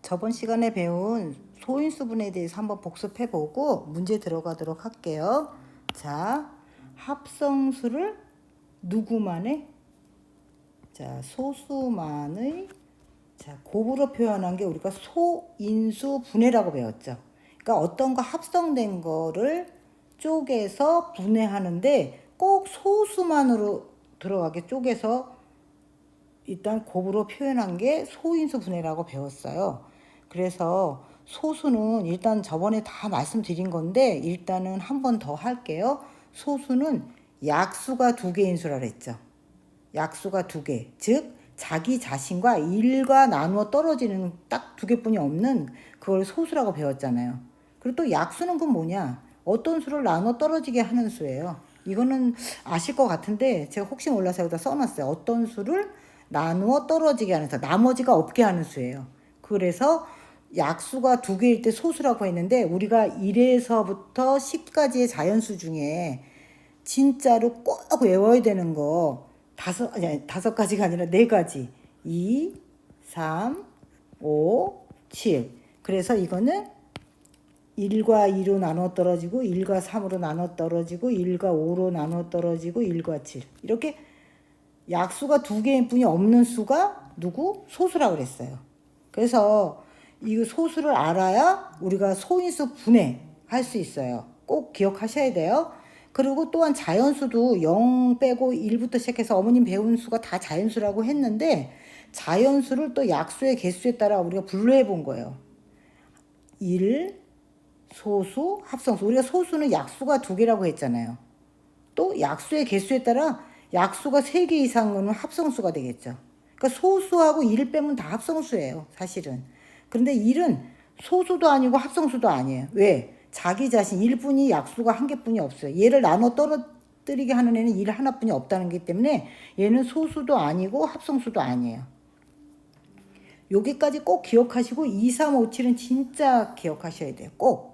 저번 시간에 배운 소인수분해에 대해서 한번 복습해보고 문제 들어가도록 할게요. 자, 합성수를 누구만의? 자, 소수만의 곱으로 표현한 게 우리가 소인수분해라고 배웠죠. 그러니까 어떤 거 합성된 거를 쪼개서 분해하는데 꼭 소수만으로 들어가게 쪼개서 일단 곱으로 표현한 게 소인수분해라고 배웠어요. 그래서 소수는 일단 저번에 다 말씀드린 건데 일단은 한 번 더 할게요. 소수는 약수가 두 개인 수라 그랬죠. 약수가 두 개. 즉 자기 자신과 1과 나누어 떨어지는 딱 두 개뿐이 없는 그걸 소수라고 배웠잖아요. 그리고 또 약수는 그건 뭐냐? 어떤 수를 나누어 떨어지게 하는 수예요. 이거는 아실 것 같은데 제가 혹시 몰라서 여기다 써놨어요. 어떤 수를 나누어 떨어지게 하는 수, 나머지가 없게 하는 수예요. 그래서 약수가 두 개일 때 소수라고 했는데 우리가 1에서부터 10까지의 자연수 중에 진짜로 꼭 외워야 되는 거 다섯 가지가 아니라 네 가지. 2, 3, 5, 7. 그래서 이거는 1과 2로 나눠 떨어지고 1과 3으로 나눠 떨어지고 1과 5로 나눠 떨어지고 1과 7. 이렇게 약수가 두 개일 뿐이 없는 수가 누구? 소수라고 그랬어요. 그래서 이 소수를 알아야 우리가 소인수 분해할 수 있어요. 꼭 기억하셔야 돼요. 그리고 또한 자연수도 0 빼고 1부터 시작해서 어머님 배운 수가 다 자연수라고 했는데 자연수를 또 약수의 개수에 따라 우리가 분류해 본 거예요. 1, 소수, 합성수. 우리가 소수는 약수가 두 개라고 했잖아요. 또 약수의 개수에 따라 약수가 3개 이상은 합성수가 되겠죠. 그러니까 소수하고 1을 빼면 다 합성수예요, 사실은. 그런데 1은 소수도 아니고 합성수도 아니에요. 왜? 자기 자신 1뿐이 약수가 한 개뿐이 없어요. 얘를 나눠 떨어뜨리게 하는 애는 1 하나뿐이 없다는 게 때문에 얘는 소수도 아니고 합성수도 아니에요. 여기까지 꼭 기억하시고 2, 3, 5, 7은 진짜 기억하셔야 돼요. 꼭.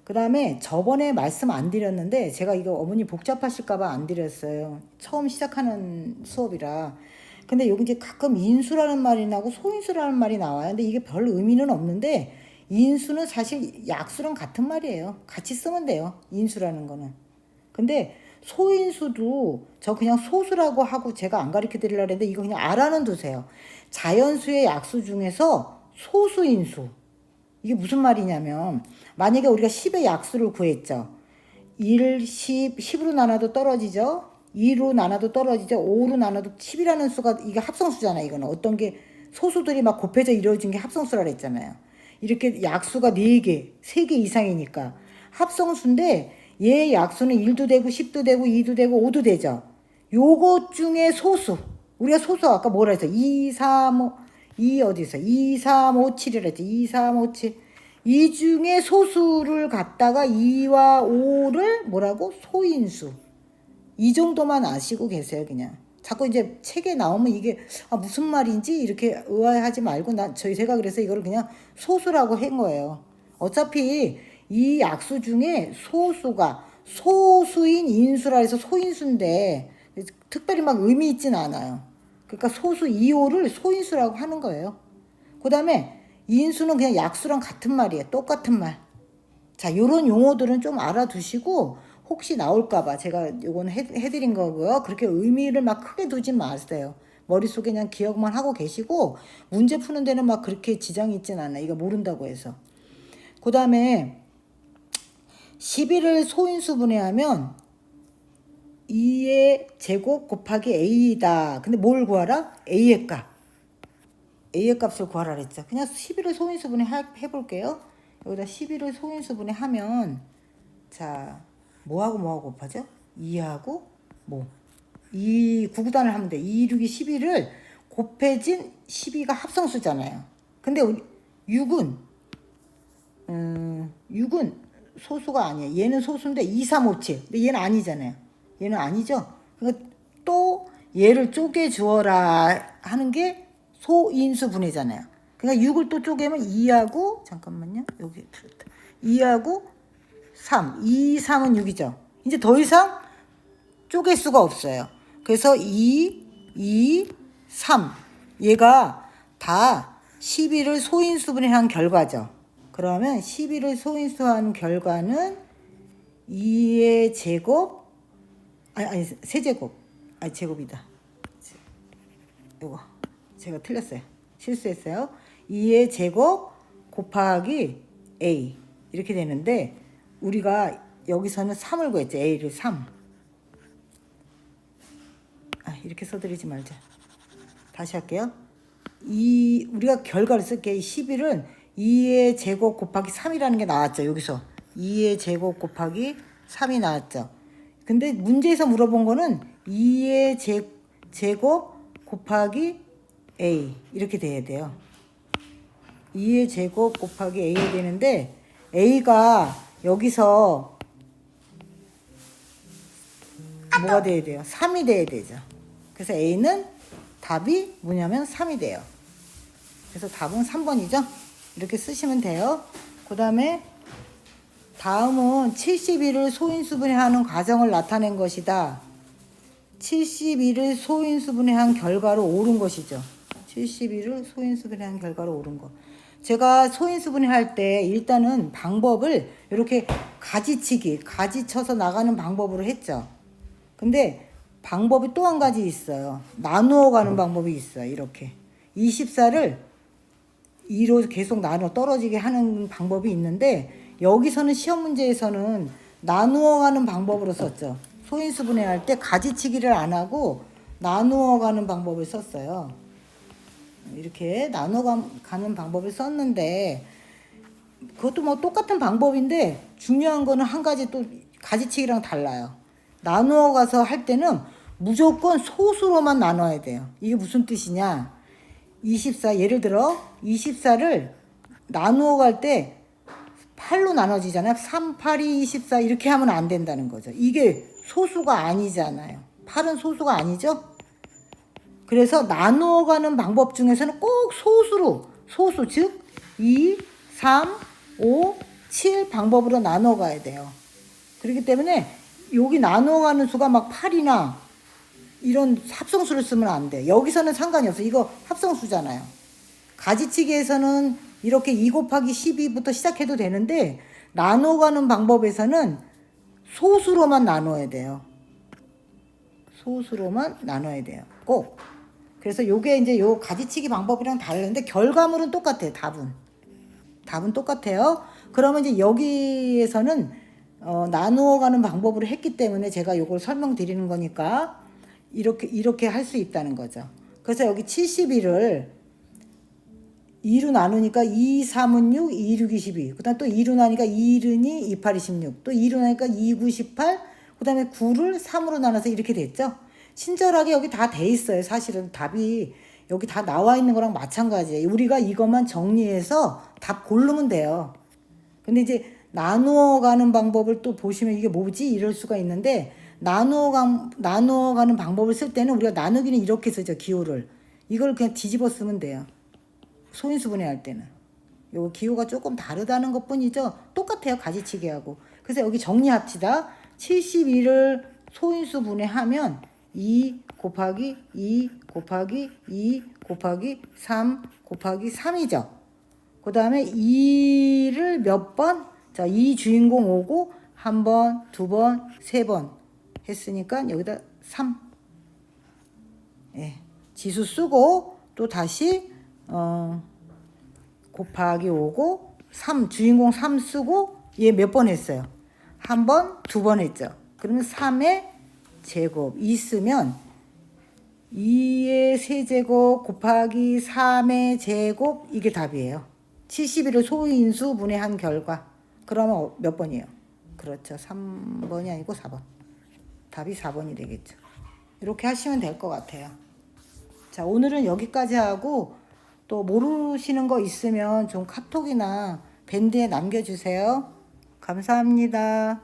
그 다음에 저번에 말씀 안 드렸는데 제가 이거 어머니 복잡하실까봐 안 드렸어요. 처음 시작하는 수업이라. 근데 여기 이제 가끔 인수라는 말이 나고 소인수라는 말이 나와요. 근데 이게 별 의미는 없는데 인수는 사실 약수랑 같은 말이에요. 같이 쓰면 돼요. 인수라는 거는. 근데 소인수도 저 그냥 소수라고 하고 제가 안 가르쳐 드리려고 했는데 이거 그냥 알아는 두세요. 자연수의 약수 중에서 소수인수. 이게 무슨 말이냐면 만약에 우리가 10의 약수를 구했죠. 1, 10, 10으로 나눠도 떨어지죠. 2로 나눠도 떨어지죠. 5로 나눠도 10이라는 수가 이게 합성수잖아요. 이거는 어떤 게 소수들이 막 곱해져 이루어진 게 합성수라 그랬잖아요. 이렇게 약수가 4개, 3개 이상이니까 합성수인데 얘 약수는 1도 되고 10도 되고 2도 되고 5도 되죠. 요것 중에 소수. 우리가 소수 아까 뭐라 했어? 2, 3, 5, 2 어디서? 2, 3, 5, 7이라 했지. 2, 3, 5, 7. 이 중에 소수를 갖다가 2와 5를 뭐라고? 소인수. 이 정도만 아시고 계세요, 그냥. 자꾸 이제 책에 나오면 이게 무슨 말인지 이렇게 의아해하지 말고 제가 그래서 이걸 그냥 소수라고 한 거예요. 어차피 이 약수 중에 소수가 소수인 인수라 해서 소인수인데 특별히 막 의미 있진 않아요. 그러니까 소수 2, 5를 소인수라고 하는 거예요. 그 다음에 인수는 그냥 약수랑 같은 말이에요. 똑같은 말. 자, 요런 용어들은 좀 알아두시고 혹시 나올까봐 제가 요건 해드린 거고요. 그렇게 의미를 막 크게 두지 마세요. 머릿속에 그냥 기억만 하고 계시고 문제 푸는 데는 막 그렇게 지장이 있진 않아요. 이거 모른다고 해서. 그 다음에 11을 소인수분해하면 2의 제곱 곱하기 A다. 근데 뭘 구하라? A의 값. A의 값을 구하라 그랬죠. 그냥 11을 소인수분해 해볼게요. 여기다 11을 소인수분해 하면 자 뭐하고 곱하죠? 2하고 뭐 2 구구단을 하면 돼. 2, 6이 11을 곱해진 12가 합성수잖아요. 근데 6은 6은 소수가 아니에요. 얘는 소수인데 2, 3, 5, 7. 근데 얘는 아니잖아요. 얘는 아니죠. 그러니까 또 얘를 쪼개 주어라 하는 게 소인수 분해잖아요. 그러니까 6을 또 쪼개면 2하고 잠깐만요. 여기 2하고 3. 2, 3은 6이죠. 이제 더 이상 쪼갤 수가 없어요. 그래서 2, 2, 3. 얘가 다 12를 소인수분해한 결과죠. 그러면 12를 소인수한 결과는 2의 제곱, 아니 세제곱, 아니 제곱이다. 이거 제가 틀렸어요. 실수했어요. 2의 제곱 곱하기 a 이렇게 되는데 우리가 여기서는 3을 구했죠. a를 3. 이렇게 써드리지 말자. 다시 할게요. 우리가 결과를 쓸게. 11은 2의 제곱 곱하기 3이라는 게 나왔죠. 여기서 2의 제곱 곱하기 3이 나왔죠. 근데 문제에서 물어본 거는 2의 제곱 곱하기 a 이렇게 돼야 돼요. 2의 제곱 곱하기 a 되는데 a가 여기서 뭐가 돼야 돼요? 3이 돼야 되죠. 그래서 a는 답이 뭐냐면 3이 돼요. 그래서 답은 3번이죠. 이렇게 쓰시면 돼요. 그 다음에 다음은 71을 소인수분해하는 과정을 나타낸 것이다. 71을 소인수분해한 결과로 옳은 것이죠. 71을 소인수분해한 결과로 옳은 것. 제가 소인수분해할 때 일단은 방법을 이렇게 가지치기, 가지쳐서 나가는 방법으로 했죠. 근데 방법이 또 한 가지 있어요. 나누어 가는 방법이 있어요. 이렇게 24를 2로 계속 나눠 떨어지게 하는 방법이 있는데 여기서는 시험 문제에서는 나누어 가는 방법으로 썼죠. 소인수분해할 때 가지치기를 안 하고 나누어 가는 방법을 썼어요. 이렇게 나누어 가는 방법을 썼는데 그것도 뭐 똑같은 방법인데 중요한 거는 한 가지 또 가지치기랑 달라요. 나누어 가서 할 때는 무조건 소수로만 나눠야 돼요. 이게 무슨 뜻이냐? 24 예를 들어 24를 나누어 갈 때 8로 나눠지잖아요. 3, 8, 2, 24 이렇게 하면 안 된다는 거죠. 이게 소수가 아니잖아요. 8은 소수가 아니죠. 그래서 나누어 가는 방법 중에서는 꼭 소수 즉 2, 3, 5, 7 방법으로 나누어 가야 돼요. 그렇기 때문에 여기 나누어 가는 수가 막 8이나 이런 합성수를 쓰면 안 돼. 여기서는 상관이 없어. 이거 합성수잖아요. 가지치기에서는 이렇게 2 곱하기 12부터 시작해도 되는데 나누어 가는 방법에서는 소수로만 나눠야 돼요. 소수로만 나눠야 돼요. 꼭. 그래서 요게 이제 요 가지치기 방법이랑 다른데 결과물은 똑같아요. 답은 똑같아요. 그러면 이제 여기에서는 나누어 가는 방법으로 했기 때문에 제가 요걸 설명드리는 거니까 이렇게 할 수 있다는 거죠. 그래서 여기 71을 2로 나누니까 2, 3은 6, 2, 6, 22. 그 다음 또 2로 나누니까 2, 1이 2, 8, 26. 또 2로 나누니까 2, 9, 18. 그 다음에 9를 3으로 나눠서 이렇게 됐죠. 친절하게 여기 다 돼 있어요. 사실은 답이 여기 다 나와 있는 거랑 마찬가지예요. 우리가 이것만 정리해서 답 고르면 돼요. 근데 이제 나누어 가는 방법을 또 보시면 이게 뭐지? 이럴 수가 있는데 나누어 가는 방법을 쓸 때는 우리가 나누기는 이렇게 쓰죠. 기호를. 이걸 그냥 뒤집어 쓰면 돼요. 소인수분해할 때는. 요 기호가 조금 다르다는 것 뿐이죠. 똑같아요. 가지치기하고. 그래서 여기 정리합시다. 71을 소인수분해하면 2 곱하기 2 곱하기 2 곱하기 3 곱하기 3이죠. 그 다음에 2를 몇 번? 자, 2 주인공 오고 한 번, 두 번, 세 번 했으니까 여기다 3. 예, 지수 쓰고 또 다시 곱하기 오고 3 주인공 3 쓰고 얘 몇 번 했어요? 한 번, 두 번 했죠. 그러면 3의 제곱 있으면 2의 세제곱 곱하기 3의 제곱 이게 답이에요. 71을 소인수 분해한 결과. 그러면 몇 번이에요? 그렇죠. 3번이 아니고 4번. 답이 4번이 되겠죠. 이렇게 하시면 될 것 같아요. 자, 오늘은 여기까지 하고 또 모르시는 거 있으면 좀 카톡이나 밴드에 남겨주세요. 감사합니다.